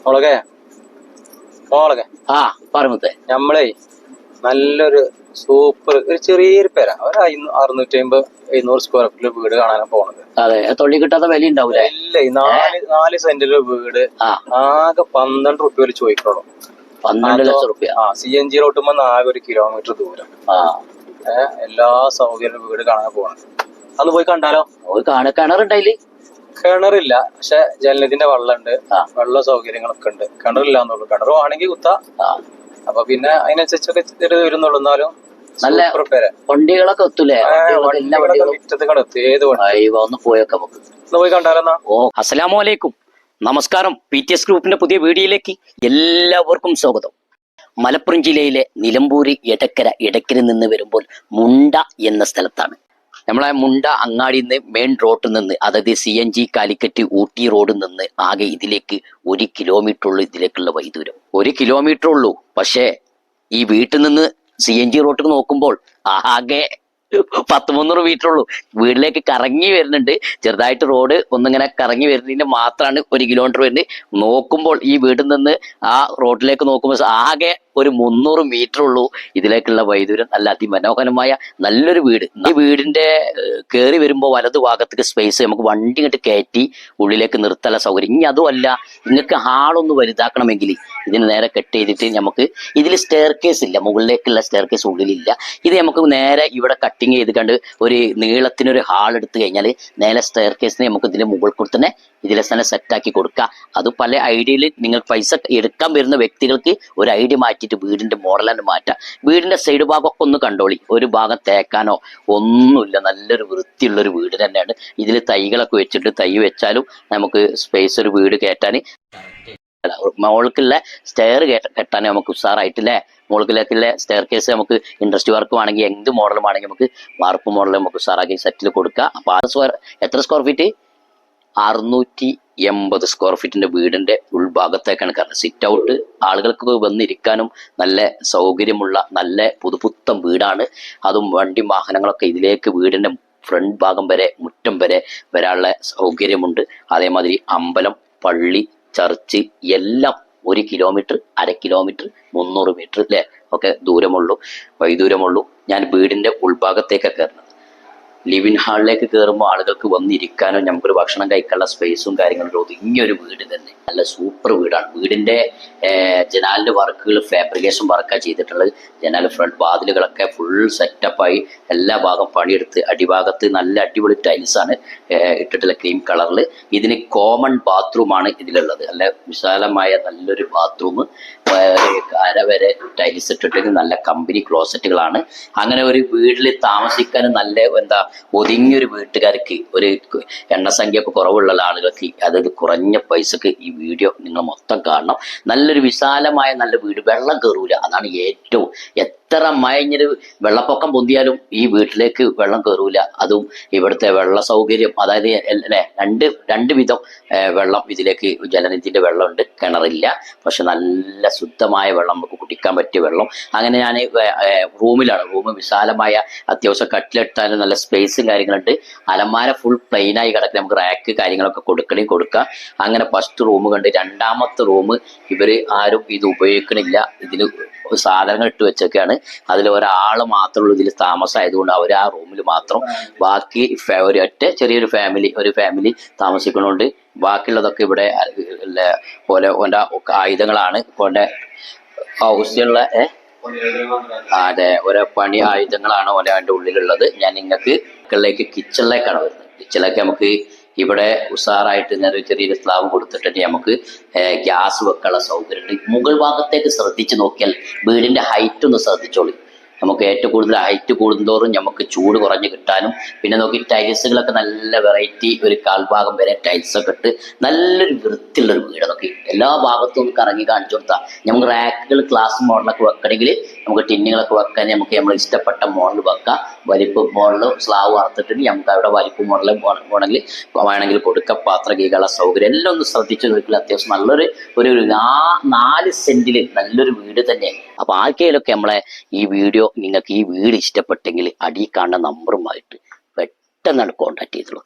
മോളൊക്കെ മോളൊക്കെ പറമ്പത്തെ നമ്മളെ നല്ലൊരു സൂപ്പർ ഒരു ചെറിയൊരു പേര ഒരു 650-700 സ്ക്വയർ ഫീറ്റില് വീട് കാണാനാണ് പോണത്. അതെ, തൊള്ളി കിട്ടാത്ത വില ഉണ്ടാവൂലേ? ഇല്ലേ, 4 സെന്റില് വീട് ആകെ 12 റുപ്യ ചോദിക്കണോ. 12 ലക്ഷം റുപ്യ. CNG റോട്ടുമ്പോ ആകെ 1 കിലോമീറ്റർ ദൂരം. എല്ലാ സൗകര്യം വീട് കാണാൻ പോകണം. അന്ന് പോയി കണ്ടാലോ? കിണറുണ്ടായില്ലേ? കിണറില്ല, പക്ഷെ ജലനിധിന്റെ വെള്ളമുണ്ട്, വെള്ള സൗകര്യങ്ങളൊക്കെ ഉണ്ട്. കിണറില്ലാന്നുള്ളൂ. കിണർ വേണമെങ്കിൽ കുത്താ. അപ്പൊ പിന്നെ അതിനനുസരിച്ചൊക്കെ വരുന്നുള്ളൂ. എന്നാലും നല്ല വണ്ടികളൊക്കെ എത്തൂലേ? ഒന്ന് പോയൊക്കെ നമുക്ക് പോയി കണ്ടാലെന്നാ. അസ്സലാമു അലൈക്കും, നമസ്കാരം. PTS ഗ്രൂപ്പിന്റെ പുതിയ വീഡിയോയിലേക്ക് എല്ലാവർക്കും സ്വാഗതം. മലപ്പുറം ജില്ലയിലെ നിലമ്പൂര് എടക്കര നിന്ന് വരുമ്പോൾ മുണ്ട എന്ന സ്ഥലത്താണ്. നമ്മളെ മുണ്ട അങ്ങാടിയിൽ നിന്ന് മെയിൻ റോഡിൽ നിന്ന്, അതായത് CNG കാലിക്കറ്റ് ഊട്ടി റോഡിൽ നിന്ന് ആകെ ഇതിലേക്ക് 1 കിലോമീറ്റർ ഉള്ളൂ. ഇതിലേക്കുള്ള വൈദൂരം 1 കിലോമീറ്റർ ഉള്ളൂ. പക്ഷേ ഈ വീട്ടിൽ നിന്ന് CNG റോഡിൽ നോക്കുമ്പോൾ ആകെ 100-300 മീറ്റർ ഉള്ളൂ. വീട്ടിലേക്ക് കറങ്ങി വരുന്നുണ്ട്. ചെറുതായിട്ട് റോഡ് ഒന്നിങ്ങനെ കറങ്ങി വരുന്നതിന് മാത്രമാണ് 1 കിലോമീറ്റർ വരുന്നത്. നോക്കുമ്പോൾ ഈ വീട്ടിൽ നിന്ന് ആ റോഡിലേക്ക് നോക്കുമ്പോൾ ആകെ ഒരു 300 മീറ്റർ ഉള്ളൂ ഇതിലേക്കുള്ള വൈദൂരം. നല്ല അതിമനോഹരമായ നല്ലൊരു വീട്. ഈ വീടിന്റെ കയറി വരുമ്പോൾ വലതു ഭാഗത്തേക്ക് സ്പേസ്, നമുക്ക് വണ്ടി ഇങ്ങോട്ട് കയറ്റി ഉള്ളിലേക്ക് നിർത്താനുള്ള സൗകര്യം. ഇനി അതുമല്ല, നിങ്ങൾക്ക് ഹാളൊന്ന് വലുതാക്കണമെങ്കിൽ ഇതിന് നേരെ കട്ട് ചെയ്തിട്ട് നമുക്ക് ഇതിൽ സ്റ്റെയർ കേസ് ഇല്ല, മുകളിലേക്കുള്ള സ്റ്റെയർ കേസ് ഉള്ളിലില്ല. ഇത് നമുക്ക് നേരെ ഇവിടെ കട്ടിങ് ചെയ്ത് കണ്ട് ഒരു നീളത്തിനൊരു ഹാൾ എടുത്തു കഴിഞ്ഞാൽ നേരെ സ്റ്റെയർ കേസിന് നമുക്ക് ഇതിന് മുകളിൽ കൂടെ തന്നെ ഇതിലെ തന്നെ സെറ്റാക്കി കൊടുക്കുക. അത് പല ഐഡിയയിൽ നിങ്ങൾ പൈസ എടുക്കാൻ വരുന്ന വ്യക്തികൾക്ക് ഒരു ഐഡിയ മാറ്റിയിട്ട് വീടിന്റെ മോഡൽ തന്നെ മാറ്റാം. വീടിന്റെ സൈഡ് ഭാഗമൊക്കെ ഒന്ന് കണ്ടോളി. ഒരു ഭാഗം തേക്കാനോ ഒന്നുമില്ല, നല്ലൊരു വൃത്തിയുള്ളൊരു വീട് തന്നെയാണ്. ഇതിൽ തൈകളൊക്കെ വെച്ചിട്ട് തൈ വെച്ചാലും നമുക്ക് സ്പേസ് ഒരു വീട് കയറ്റാൻ, മുകൾക്കുള്ള സ്റ്റെയർ കെട്ടാൻ നമുക്ക് ഉഷാറായിട്ടില്ലേ. മുകളിലേക്കുള്ള സ്റ്റെയർ കേസ് നമുക്ക് ഇൻഡസ്ട്രി വർക്ക് വേണമെങ്കിൽ എന്ത് മോഡലും വേണമെങ്കിൽ നമുക്ക് വാർപ്പ് മോഡൽ നമുക്ക് ഉഷാറാക്കി സെറ്റിൽ കൊടുക്കുക. അപ്പൊ എത്ര സ്ക്വയർ ഫീറ്റ്? 680 സ്ക്വയർ ഫീറ്റിന്റെ വീടിന്റെ ഉൾഭാഗത്തേക്കാണ്. കാരണം സിറ്റ് ഔട്ട് ആളുകൾക്ക് വന്നിരിക്കാനും നല്ല സൗകര്യമുള്ള നല്ല പുതുപുത്തൻ വീടാണ്. അതും വണ്ടി വാഹനങ്ങളൊക്കെ ഇതിലേക്ക് വീടിന്റെ ഫ്രണ്ട് ഭാഗം വരെ മുറ്റം വരെ വരാനുള്ള സൗകര്യമുണ്ട്. അതേമാതിരി അമ്പലം, പള്ളി, ചർച്ച് എല്ലാം 1 കിലോമീറ്റർ, 1/2 കിലോമീറ്റർ, 300 മീറ്റർ അല്ലേ ഒക്കെ ദൂരമുള്ളൂ, വൈദൂരമുള്ളൂ. ഞാൻ വീടിന്റെ ഉൾഭാഗത്തേക്ക് കയറുന്നത്. ലിവിങ് ഹാളിലേക്ക് കയറുമ്പോൾ ആളുകൾക്ക് വന്നിരിക്കാനും നമുക്കൊരു ഭക്ഷണം കഴിക്കാനുള്ള സ്പേസും കാര്യങ്ങളും ഒതുങ്ങിയൊരു വീട് തന്നെ. നല്ല സൂപ്പർ വീടാണ്. വീടിന്റെ ജനാലിന്റെ വർക്കുകൾ ഫാബ്രിക്കേഷൻ വർക്കാണ് ചെയ്തിട്ടുള്ളത്. ജനാൽ ഫ്രണ്ട് വാതിലുകളൊക്കെ ഫുൾ സെറ്റപ്പായി എല്ലാ ഭാഗം പണിയെടുത്ത് അടിഭാഗത്ത് നല്ല അടിപൊളി ടൈൽസാണ് ഇട്ടിട്ടുള്ള ക്രീം കളറിൽ. ഇതിന് കോമൺ ബാത്റൂമാണ് ഇതിലുള്ളത്. നല്ല വിശാലമായ നല്ലൊരു ബാത്റൂം, അര വരെ ടൈൽസ് ഇട്ടിട്ട് നല്ല കമ്പനി ക്ലോസറ്റുകളാണ്. അങ്ങനെ ഒരു വീട്ടിൽ താമസിക്കാൻ നല്ല ഒതുങ്ങിയൊരു വീട്ടുകാർക്ക്, ഒരു എണ്ണസംഖ്യ ഒക്കെ കുറവുള്ള ആളുകൾക്ക്, അതായത് കുറഞ്ഞ പൈസക്ക് ഈ വീഡിയോ നിങ്ങൾ മൊത്തം കാണണം. നല്ലൊരു വിശാലമായ നല്ല വീട്, വെള്ളം കയറൂല, അതാണ് ഏറ്റവും. എത്ര മഴഞ്ഞൊരു വെള്ളപ്പൊക്കം പൊന്തിയാലും ഈ വീട്ടിലേക്ക് വെള്ളം കയറൂല. അതും ഇവിടുത്തെ വെള്ള സൗകര്യം, അതായത് അല്ലെ രണ്ട് വിധം വെള്ളം ഇതിലേക്ക് ജലനിധിന്റെ വെള്ളമുണ്ട്. കിണറില്ല, പക്ഷെ നല്ല ശുദ്ധമായ വെള്ളം, നമുക്ക് കുടിക്കാൻ പറ്റിയ വെള്ളം. അങ്ങനെ ഞാൻ റൂമിലാണ്. റൂം വിശാലമായ, അത്യാവശ്യം കട്ടിലെട്ടാനും നല്ല സ്പേസും കാര്യങ്ങളുണ്ട്. അലമാര ഫുൾ പ്ലെയിനായി കിടക്കുക, നമുക്ക് റാക്ക് കാര്യങ്ങളൊക്കെ കൊടുക്കാം. അങ്ങനെ ഫസ്റ്റ് റൂം കണ്ട്. രണ്ടാമത്തെ റൂം ഇവർ ആരും ഇത് ഉപയോഗിക്കണില്ല, ഇതിൽ സാധനങ്ങൾ ഇട്ട് വെച്ചൊക്കെയാണ്. അതിൽ ഒരാൾ മാത്രമേ ഉള്ളൂ ഇതിൽ താമസമായതുകൊണ്ട് അവർ ആ റൂമിൽ മാത്രം. ബാക്കി ഒരൊറ്റ ചെറിയൊരു ഫാമിലി താമസിക്കണോണ്ട് ബാക്കിയുള്ളതൊക്കെ ഇവിടെ ഓൻ്റെ ആയുധങ്ങളാണ്. ഓൻ്റെ ഹൗസിലുള്ള അതെ, ഓരോ പണി ആയുധങ്ങളാണ് അതിൻ്റെ ഉള്ളിലുള്ളത്. ഞാൻ നിങ്ങൾക്ക് കിച്ചണിലേക്കാണ് വരുന്നത്. കിച്ചണിലേക്ക് നമുക്ക് ഇവിടെ ഉഷാറായിട്ട് ചെറിയൊരു സ്ലാബ് കൊടുത്തിട്ട് നമുക്ക് ഗ്യാസ് വെക്കാനുള്ള സൗകര്യമുണ്ട്. മുകൾ ഭാഗത്തേക്ക് ശ്രദ്ധിച്ച് നോക്കിയാൽ വീടിന്റെ ഹൈറ്റ് ഒന്ന് ശ്രദ്ധിച്ചോളൂ. നമുക്ക് ഏറ്റവും കൂടുതൽ ഹൈറ്റ് കൂടുന്തോറും നമുക്ക് ചൂട് കുറഞ്ഞ് കിട്ടാനും, പിന്നെ നോക്കി ടൈൽസുകളൊക്കെ നല്ല വെറൈറ്റി, ഒരു കാൽഭാഗം വരെ ടൈൽസൊക്കെ ഇട്ട് നല്ലൊരു വൃത്തിയുള്ളൊരു വീട്. നോക്കി എല്ലാ ഭാഗത്തും ഒന്ന് കറങ്ങി കാണിച്ചു കൊടുത്താൽ നമുക്ക് റാക്കുകൾ ക്ലാസ് മോഡലൊക്കെ വെക്കണമെങ്കിൽ, നമുക്ക് ടിന്നുകളൊക്കെ വെക്കാൻ നമുക്ക് നമ്മൾ ഇഷ്ടപ്പെട്ട മോഡൽ വെക്കാം. വലിപ്പ് മോഡൽ സ്ലാവ് വറുത്തിട്ട് നമുക്ക് അവിടെ വലിപ്പ് മോഡൽ വേണമെങ്കിൽ കൊടുക്കാം. പാത്രം കീകാനുള്ള സൗകര്യം എല്ലാം ഒന്ന് ശ്രദ്ധിച്ചു നോക്കിയാൽ അത്യാവശ്യം നല്ലൊരു 4 സെന്റിൽ നല്ലൊരു വീട് തന്നെ. അപ്പൊ ആർക്കെങ്കിലൊക്കെ നമ്മളെ ഈ വീഡിയോ, നിങ്ങൾക്ക് ഈ വീട് ഇഷ്ടപ്പെട്ടെങ്കിൽ അടിയിൽ കാണുന്ന നമ്പറുമായിട്ട് പെട്ടെന്നാണ് കോൺടാക്ട് ചെയ്തോളൂ.